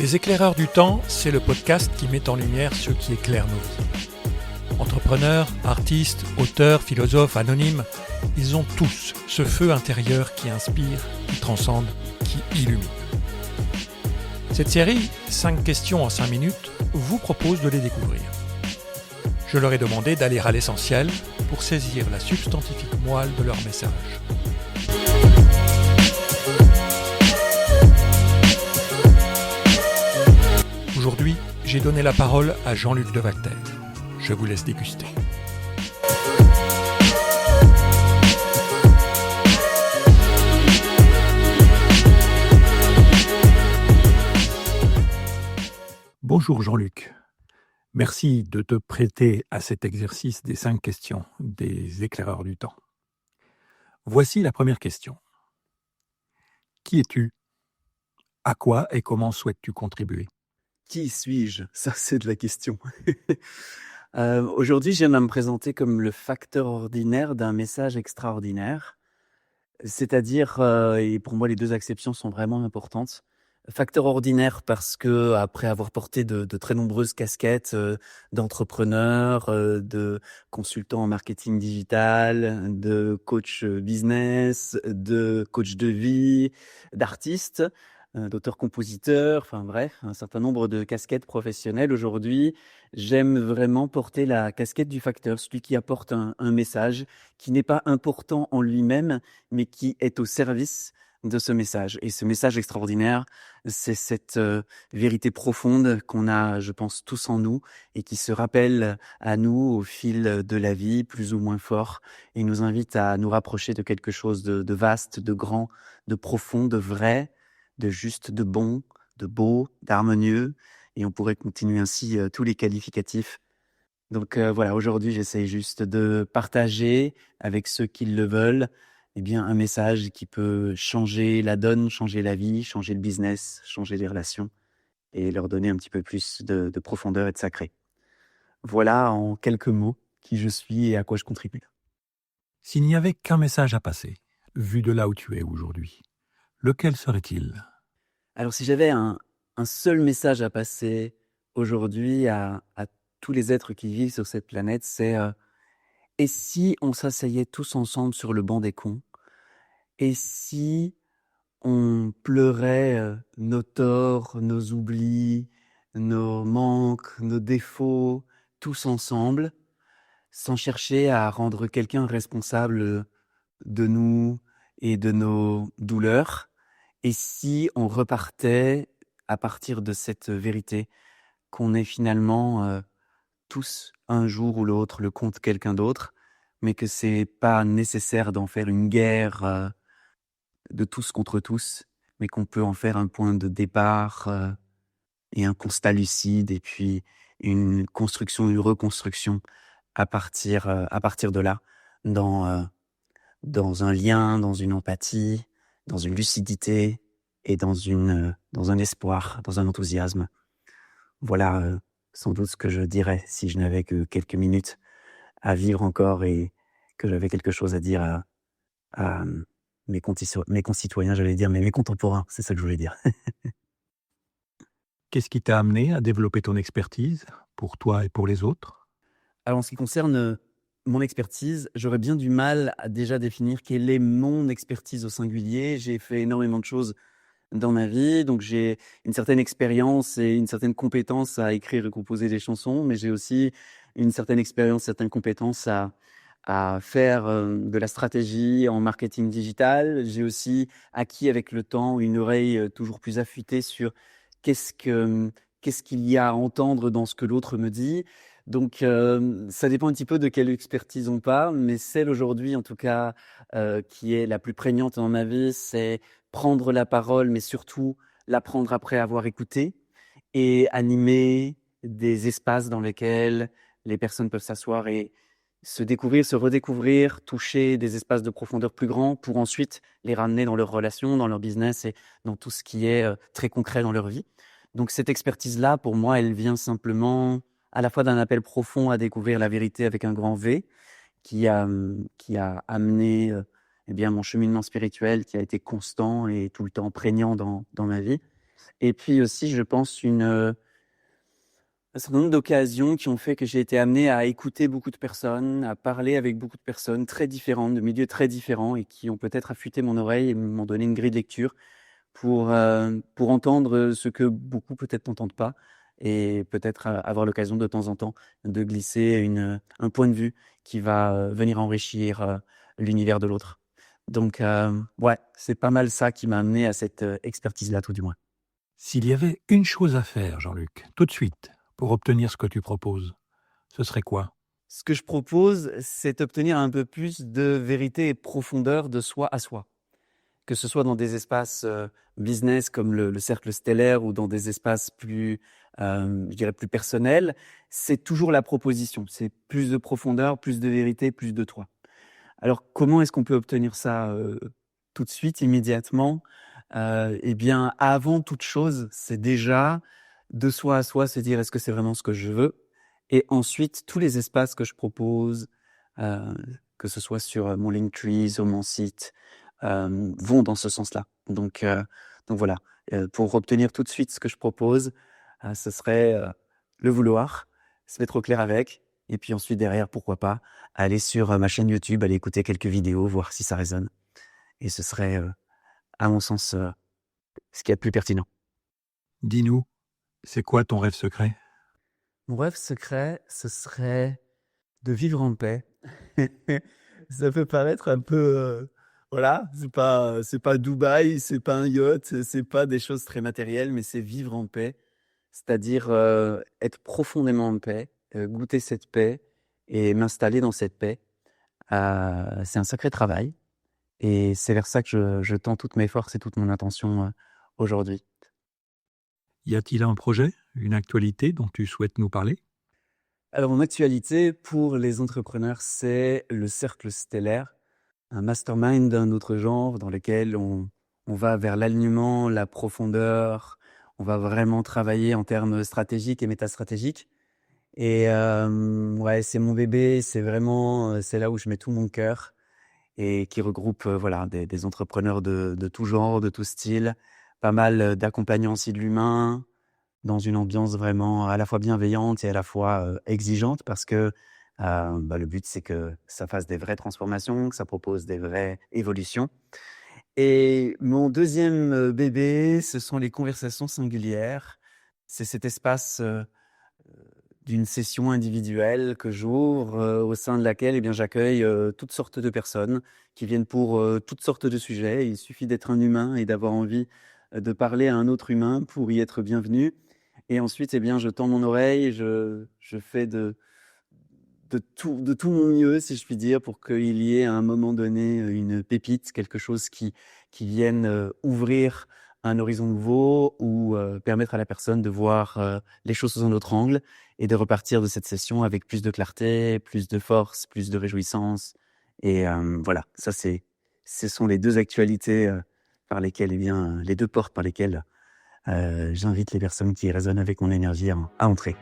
Les éclaireurs du temps, c'est le podcast qui met en lumière ceux qui éclairent nos vies. Entrepreneurs, artistes, auteurs, philosophes, anonymes, ils ont tous ce feu intérieur qui inspire, qui transcende, qui illumine. Cette série, 5 questions en 5 minutes, vous propose de les découvrir. Je leur ai demandé d'aller à l'essentiel pour saisir la substantifique moelle de leur message. Aujourd'hui, j'ai donné la parole à Jean-Luc Devacter. Je vous laisse déguster. Bonjour Jean-Luc. Merci de te prêter à cet exercice des 5 questions des éclaireurs du temps. Voici la première question. Qui es-tu? À quoi et comment souhaites-tu contribuer? Qui suis-je? Ça, c'est de la question. Aujourd'hui, je viens de me présenter comme le facteur ordinaire d'un message extraordinaire. C'est-à-dire, et pour moi, les 2 acceptions sont vraiment importantes. Facteur ordinaire parce que après avoir porté de très nombreuses casquettes, d'entrepreneur, de consultant en marketing digital, de coach, business, de coach de vie, d'artiste, d'auteur-compositeur, enfin bref, un certain nombre de casquettes professionnelles. Aujourd'hui, j'aime vraiment porter la casquette du facteur, celui qui apporte un message qui n'est pas important en lui-même, mais qui est au service de ce message. Et ce message extraordinaire, c'est cette vérité profonde qu'on a, je pense, tous en nous et qui se rappelle à nous au fil de la vie, plus ou moins fort, et nous invite à nous rapprocher de quelque chose de vaste, de grand, de profond, de vrai, de juste, de bon, de beau, d'harmonieux. Et on pourrait continuer ainsi tous les qualificatifs. Donc voilà, aujourd'hui, j'essaye juste de partager avec ceux qui le veulent, eh bien, un message qui peut changer la donne, changer la vie, changer le business, changer les relations et leur donner un petit peu plus de profondeur et de sacré. Voilà en quelques mots qui je suis et à quoi je contribue. S'il n'y avait qu'un message à passer, vu de là où tu es aujourd'hui, lequel serait-il? Alors si j'avais un seul message à passer aujourd'hui à tous les êtres qui vivent sur cette planète, c'est et si on s'asseyait tous ensemble sur le banc des cons? Et si on pleurait nos torts, nos oublis, nos manques, nos défauts, tous ensemble, sans chercher à rendre quelqu'un responsable de nous et de nos douleurs? Et si on repartait à partir de cette vérité qu'on est finalement tous, un jour ou l'autre, le compte de quelqu'un d'autre, mais que c'est pas nécessaire d'en faire une guerre de tous contre tous, mais qu'on peut en faire un point de départ et un constat lucide, et puis une construction, une reconstruction à partir de là, dans un lien, dans une empathie, dans une lucidité et dans un espoir, dans un enthousiasme. Voilà sans doute ce que je dirais si je n'avais que quelques minutes à vivre encore et que j'avais quelque chose à dire à mes concitoyens, j'allais dire, mais mes contemporains, c'est ça que je voulais dire. Qu'est-ce qui t'a amené à développer ton expertise, pour toi et pour les autres? Alors en ce qui concerne mon expertise, j'aurais bien du mal à déjà définir quelle est mon expertise au singulier. J'ai fait énormément de choses dans ma vie, donc j'ai une certaine expérience et une certaine compétence à écrire et composer des chansons, mais j'ai aussi une certaine expérience, certaines compétences à faire de la stratégie en marketing digital. J'ai aussi acquis avec le temps une oreille toujours plus affûtée sur qu'est-ce qu'il y a à entendre dans ce que l'autre me dit. Donc ça dépend un petit peu de quelle expertise on parle, mais celle aujourd'hui en tout cas qui est la plus prégnante dans ma vie, c'est prendre la parole, mais surtout la prendre après avoir écouté et animer des espaces dans lesquels les personnes peuvent s'asseoir et se découvrir, se redécouvrir, toucher des espaces de profondeur plus grands pour ensuite les ramener dans leurs relations, dans leur business et dans tout ce qui est très concret dans leur vie. Donc cette expertise-là, pour moi, elle vient simplement à la fois d'un appel profond à découvrir la vérité avec un grand V, qui a amené eh bien, mon cheminement spirituel qui a été constant et tout le temps prégnant dans ma vie. Et puis aussi, je pense, un certain nombre d'occasions qui ont fait que j'ai été amené à écouter beaucoup de personnes, à parler avec beaucoup de personnes très différentes, de milieux très différents et qui ont peut-être affûté mon oreille et m'ont donné une grille de lecture pour entendre ce que beaucoup peut-être n'entendent pas et peut-être avoir l'occasion de temps en temps de glisser un point de vue qui va venir enrichir l'univers de l'autre. Donc, ouais, c'est pas mal ça qui m'a amené à cette expertise-là, tout du moins. S'il y avait une chose à faire, Jean-Luc, tout de suite, pour obtenir ce que tu proposes, ce serait quoi? Ce que je propose, c'est obtenir un peu plus de vérité et de profondeur de soi à soi. Que ce soit dans des espaces business comme le cercle stellaire ou dans des espaces plus, je dirais plus personnels, c'est toujours la proposition. C'est plus de profondeur, plus de vérité, plus de toi. Alors comment est-ce qu'on peut obtenir ça tout de suite, immédiatement? Eh bien, avant toute chose, c'est déjà de soi à soi se dire: «Est-ce que c'est vraiment ce que je veux?» Et ensuite, tous les espaces que je propose, heu, que ce soit sur mon Linktree, sur mon site, vont dans ce sens-là. Donc voilà, pour obtenir tout de suite ce que je propose, ce serait, le vouloir, se mettre au clair avec et puis ensuite derrière, pourquoi pas, aller sur, ma chaîne YouTube, aller écouter quelques vidéos, voir si ça résonne et ce serait, à mon sens, ce qu'il y a de plus pertinent. Dis-nous, c'est quoi ton rêve secret? Mon rêve secret, ce serait de vivre en paix. Ça peut paraître un peu, voilà, c'est pas Dubaï, c'est pas un yacht, c'est pas des choses très matérielles, mais c'est vivre en paix. C'est-à-dire, être profondément en paix, goûter cette paix et m'installer dans cette paix. C'est un sacré travail et c'est vers ça que je tends toutes mes forces et toute mon attention, aujourd'hui. Y a-t-il un projet, une actualité dont tu souhaites nous parler? Alors mon actualité pour les entrepreneurs, c'est le cercle stellaire, un mastermind d'un autre genre dans lequel on va vers l'alignement, la profondeur, on va vraiment travailler en termes stratégiques et métastratégiques et ouais, c'est mon bébé, c'est vraiment, c'est là où je mets tout mon cœur et qui regroupe, voilà, des entrepreneurs de tout genre, de tout style, pas mal, d'accompagnants aussi de l'humain, dans une ambiance vraiment à la fois bienveillante et à la fois, exigeante parce que, bah, le but c'est que ça fasse des vraies transformations, que ça propose des vraies évolutions et mon deuxième bébé, ce sont les conversations singulières. C'est cet espace, d'une session individuelle que j'ouvre, au sein de laquelle, eh bien, j'accueille, toutes sortes de personnes qui viennent pour, toutes sortes de sujets. Il suffit d'être un humain et d'avoir envie, de parler à un autre humain pour y être bienvenu et ensuite, eh bien, je tends mon oreille, je fais de tout mon mieux, si je puis dire, pour qu'il y ait à un moment donné, une pépite, quelque chose qui vienne, ouvrir un horizon nouveau ou, permettre à la personne de voir, les choses sous un autre angle et de repartir de cette session avec plus de clarté, plus de force, plus de réjouissance et voilà, ce sont les 2 actualités, par lesquelles, eh bien, les 2 portes par lesquelles, j'invite les personnes qui résonnent avec mon énergie à entrer.